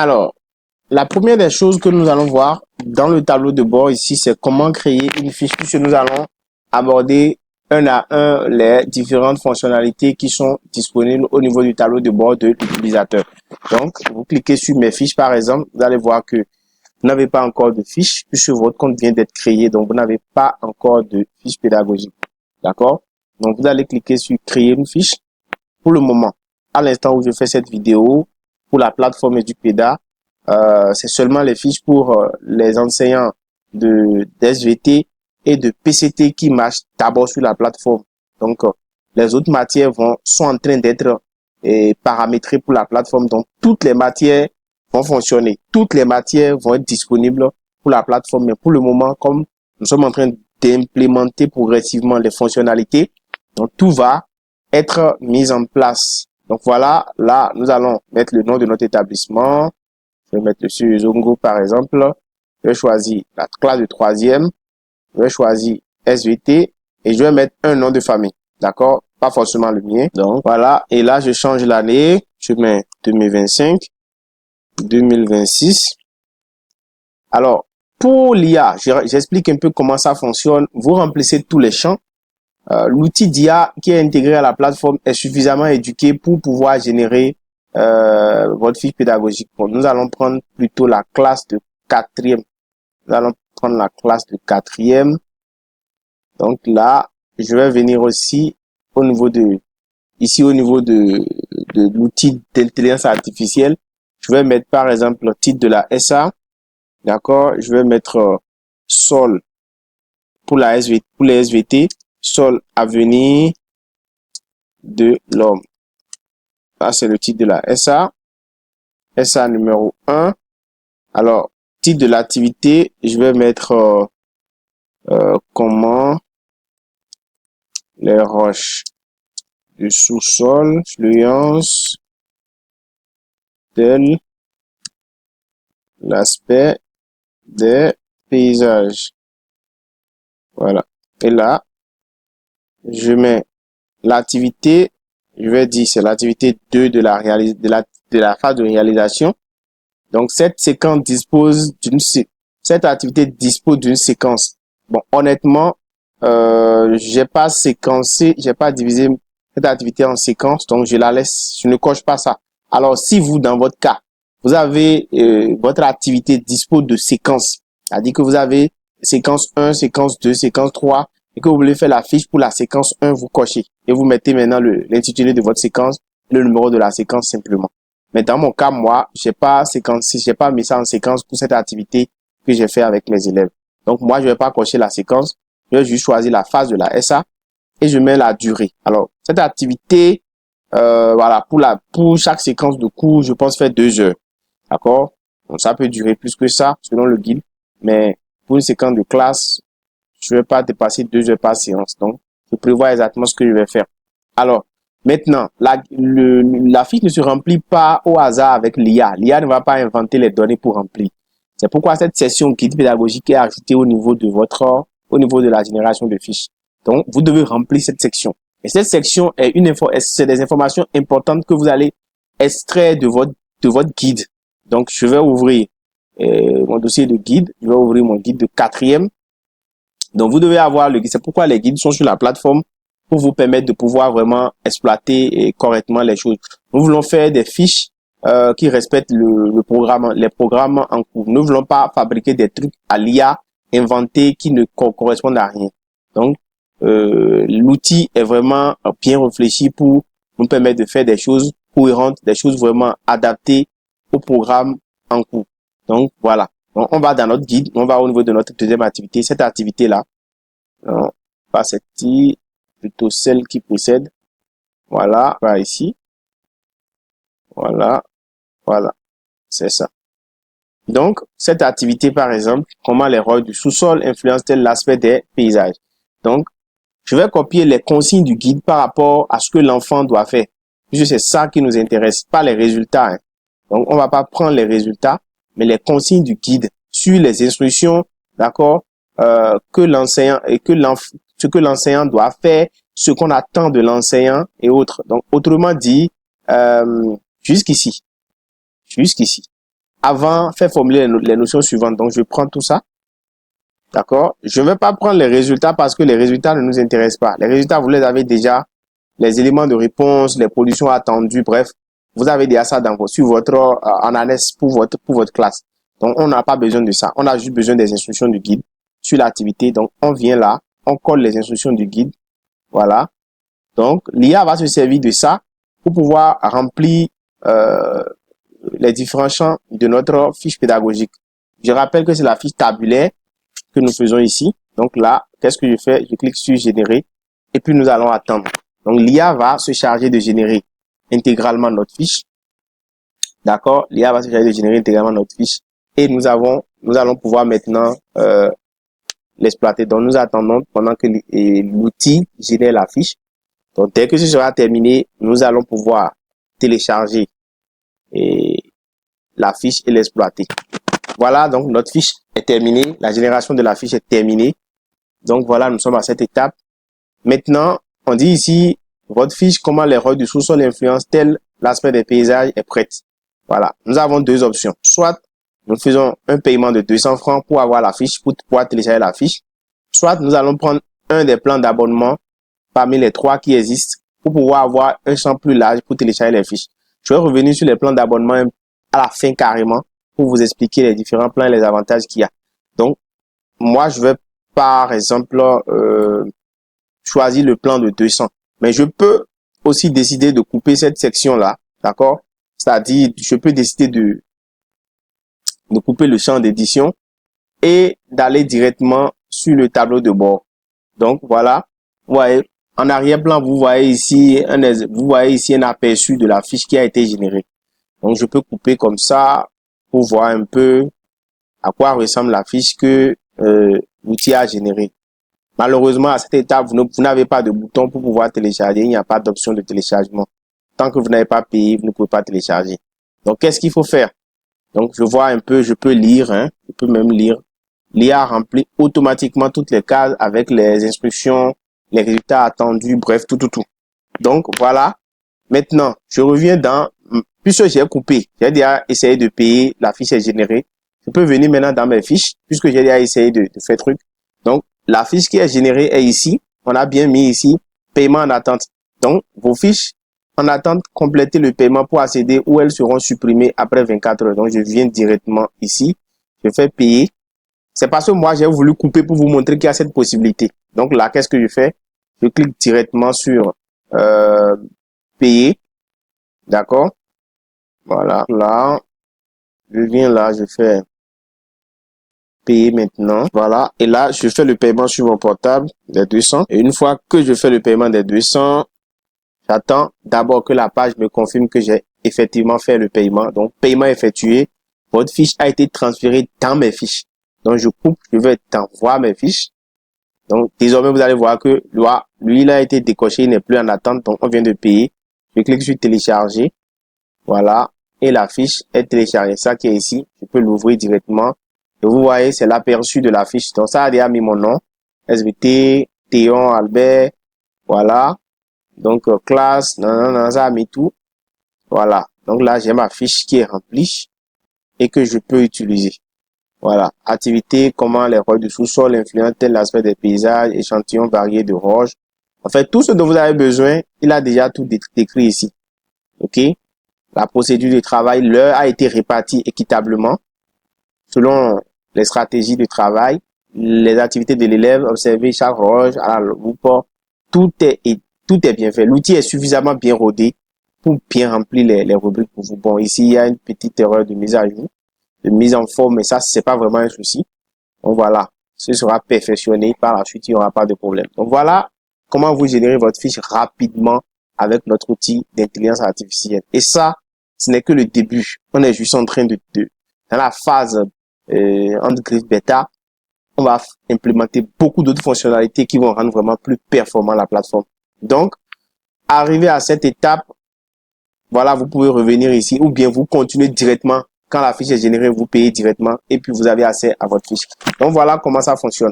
Alors, la première des choses que nous allons voir dans le tableau de bord ici, c'est comment créer une fiche, puisque nous allons aborder un à un les différentes fonctionnalités qui sont disponibles au niveau du tableau de bord de l'utilisateur. Donc, vous cliquez sur mes fiches par exemple, vous allez voir que vous n'avez pas encore de fiche puisque votre compte vient d'être créé, donc vous n'avez pas encore de fiche pédagogique. D'accord? Donc, vous allez cliquer sur créer une fiche. Pour le moment, à l'instant où je fais cette vidéo, pour la plateforme Educpeda, c'est seulement les fiches pour les enseignants de d'SVT et de PCT qui marchent d'abord sur la plateforme. Donc, les autres matières sont en train d'être paramétrées pour la plateforme. Donc, toutes les matières vont fonctionner. Toutes les matières vont être disponibles pour la plateforme. Mais pour le moment, comme nous sommes en train d'implémenter progressivement les fonctionnalités, donc tout va être mis en place. Donc voilà, là, nous allons mettre le nom de notre établissement. Je vais mettre dessus Zongo par exemple. Je vais choisir la classe de troisième. Je vais choisir SVT et je vais mettre un nom de famille. D'accord? Pas forcément le mien. Donc voilà. Et là, je change l'année. Je mets 2025, 2026. Alors, pour l'IA, j'explique un peu comment ça fonctionne. Vous remplissez tous les champs. L'outil d'IA qui est intégré à la plateforme est suffisamment éduqué pour pouvoir générer votre fiche pédagogique. Bon, nous allons prendre plutôt la classe de quatrième. Nous allons prendre la classe de quatrième. Donc là, je vais venir aussi au niveau de l'outil d'intelligence artificielle. Je vais mettre par exemple le titre de la SA. D'accord? Je vais mettre Sol pour pour les SVT. Sol avenir de l'homme. Là, c'est le titre de la SA. SA numéro 1. Alors, titre de l'activité, je vais mettre comment les roches du sous-sol influencent tel l'aspect des paysages. Voilà. Et là, je mets l'activité, je vais dire c'est l'activité 2 de la phase de réalisation. Donc cette activité dispose d'une séquence. Bon, honnêtement, j'ai pas divisé cette activité en séquence, donc je la laisse, je ne coche pas ça. Alors si vous, dans votre cas, vous avez votre activité dispose de séquences, c'est-à-dire que vous avez séquence 1, séquence 2, séquence 3, et que vous voulez faire la fiche pour la séquence 1, vous cochez. Et vous mettez maintenant l'intitulé de votre séquence, le numéro de la séquence simplement. Mais dans mon cas, moi, j'ai pas mis ça en séquence pour cette activité que j'ai fait avec mes élèves. Donc, moi, je vais pas cocher la séquence. Je vais juste choisir la phase de la SA et je mets la durée. Alors, cette activité, voilà, pour chaque séquence de cours, je pense faire 2 heures. D'accord? Donc, ça peut durer plus que ça, selon le guide. Mais pour une séquence de classe, je vais pas dépasser 2 heures par séance. Donc, je prévois exactement ce que je vais faire. Alors, maintenant, la fiche ne se remplit pas au hasard avec l'IA. L'IA ne va pas inventer les données pour remplir. C'est pourquoi cette session guide pédagogique est ajoutée au niveau de la génération de fiches. Donc, vous devez remplir cette section. Et cette section c'est des informations importantes que vous allez extraire de votre guide. Donc, je vais ouvrir mon dossier de guide. Je vais ouvrir mon guide de quatrième. Donc, vous devez avoir le guide. C'est pourquoi les guides sont sur la plateforme pour vous permettre de pouvoir vraiment exploiter correctement les choses. Nous voulons faire des fiches qui respectent les programmes en cours. Nous ne voulons pas fabriquer des trucs à l'IA inventés qui ne correspondent à rien. Donc, l'outil est vraiment bien réfléchi pour nous permettre de faire des choses cohérentes, des choses vraiment adaptées au programme en cours. Donc, voilà. Donc, on va dans notre guide, on va au niveau de notre deuxième activité. Cette activité-là, pas cette-ci, plutôt celle qui précède. Voilà, par ici. Voilà, voilà, c'est ça. Donc, cette activité, par exemple, comment les roches du sous-sol influencent-elles l'aspect des paysages. Donc, je vais copier les consignes du guide par rapport à ce que l'enfant doit faire. Puisque c'est ça qui nous intéresse, pas les résultats. Hein. Donc, on va pas prendre les résultats, mais les consignes du guide sur les instructions, d'accord, que l'enseignant ce que l'enseignant doit faire, ce qu'on attend de l'enseignant et autres. Donc, autrement dit, jusqu'ici. avant, faire formuler les notions suivantes. Donc, je prends tout ça. D'accord? Je ne vais pas prendre les résultats parce que les résultats ne nous intéressent pas. Les résultats, vous les avez déjà. Les éléments de réponse, les positions attendues, bref. Vous avez déjà ça sur votre en annexe pour votre classe. Donc, on n'a pas besoin de ça. On a juste besoin des instructions du guide sur l'activité. Donc, on vient là, on colle les instructions du guide. Voilà. Donc, l'IA va se servir de ça pour pouvoir remplir les différents champs de notre fiche pédagogique. Je rappelle que c'est la fiche tabulaire que nous faisons ici. Donc là, qu'est-ce que je fais? Je clique sur générer et puis nous allons attendre. Donc l'IA va se charger de générer intégralement notre fiche. D'accord? L'IA va se charger de générer intégralement notre fiche et nous allons pouvoir maintenant l'exploiter. Donc nous attendons pendant que l'outil génère la fiche. Donc dès que ce sera terminé, nous allons pouvoir télécharger la fiche et l'exploiter. Voilà, donc notre fiche est terminée. La génération de la fiche est terminée. Donc voilà, nous sommes à cette étape. Maintenant, on dit ici, votre fiche, comment les rôles du sous-sol influencent-elles l'aspect des paysages est prête. Voilà, nous avons deux options. Soit nous faisons un paiement de 200 francs pour avoir la fiche, pour pouvoir télécharger la fiche. Soit nous allons prendre un des plans d'abonnement parmi les 3 qui existent pour pouvoir avoir un champ plus large pour télécharger les fiches. Je vais revenir sur les plans d'abonnement à la fin carrément pour vous expliquer les différents plans et les avantages qu'il y a. Donc, moi, je vais par exemple choisir le plan de 200. Mais je peux aussi décider de couper cette section-là, d'accord? C'est-à-dire, je peux décider de couper le champ d'édition et d'aller directement sur le tableau de bord. Donc, voilà. Vous voyez, en arrière-plan, vous voyez ici un aperçu de la fiche qui a été générée. Donc, je peux couper comme ça pour voir un peu à quoi ressemble la fiche que l'outil a générée. Malheureusement, à cette étape, vous n'avez pas de bouton pour pouvoir télécharger. Il n'y a pas d'option de téléchargement. Tant que vous n'avez pas payé, vous ne pouvez pas télécharger. Donc, qu'est-ce qu'il faut faire? Donc, je vois un peu, je peux lire, hein, je peux même lire. L'IA remplit automatiquement toutes les cases avec les instructions, les résultats attendus, bref, tout. Donc, voilà. Maintenant, je reviens puisque j'ai coupé, j'ai déjà essayé de payer, la fiche est générée. Je peux venir maintenant dans mes fiches, puisque j'ai déjà essayé de faire truc. Donc, la fiche qui est générée est ici. On a bien mis ici, paiement en attente. Donc, vos fiches en attente, complétez le paiement pour accéder ou elles seront supprimées après 24 heures. Donc, je viens directement ici. Je fais payer. C'est parce que moi, j'ai voulu couper pour vous montrer qu'il y a cette possibilité. Donc là, qu'est-ce que je fais? Je clique directement sur payer. D'accord? Voilà. Là, je viens là, je fais payer maintenant. Voilà. Et là, je fais le paiement sur mon portable des 200. Et une fois que je fais le paiement des 200, j'attends d'abord que la page me confirme que j'ai effectivement fait le paiement. Donc, paiement effectué. Votre fiche a été transférée dans mes fiches. Donc, je coupe, je vais t'envoyer mes fiches. Donc, désormais, vous allez voir que lui, il a été décoché, il n'est plus en attente. Donc, on vient de payer. Je clique sur télécharger. Voilà. Et la fiche est téléchargée. Ça qui est ici, je peux l'ouvrir directement. Et vous voyez, c'est l'aperçu de la fiche. Donc, ça a déjà mis mon nom. SVT, Théon, Albert. Voilà. Donc, classe, ça a mis tout. Voilà. Donc là, j'ai ma fiche qui est remplie et que je peux utiliser. Voilà. Activité, comment les roches du sous-sol influencent-elles l'aspect des paysages, échantillons variés de roches. En fait, tout ce dont vous avez besoin, il a déjà tout décrit ici. OK? La procédure de travail, l'heure a été répartie équitablement selon les stratégies de travail, les activités de l'élève, observer chaque roche à la loupe. Tout est bien fait. L'outil est suffisamment bien rodé pour bien remplir les rubriques pour vous. Bon, ici, il y a une petite erreur de mise à jour, de mise en forme, mais ça, c'est pas vraiment un souci. Donc voilà, ce sera perfectionné. Par la suite, il n'y aura pas de problème. Donc voilà comment vous générez votre fiche rapidement avec notre outil d'intelligence artificielle. Et ça, ce n'est que le début. On est juste en train dans la phase entre griffes bêta, on va implémenter beaucoup d'autres fonctionnalités qui vont rendre vraiment plus performant la plateforme. Donc, arrivé à cette étape, voilà, vous pouvez revenir ici ou bien vous continuez directement. Quand la fiche est générée, vous payez directement et puis vous avez accès à votre fiche. Donc, voilà comment ça fonctionne.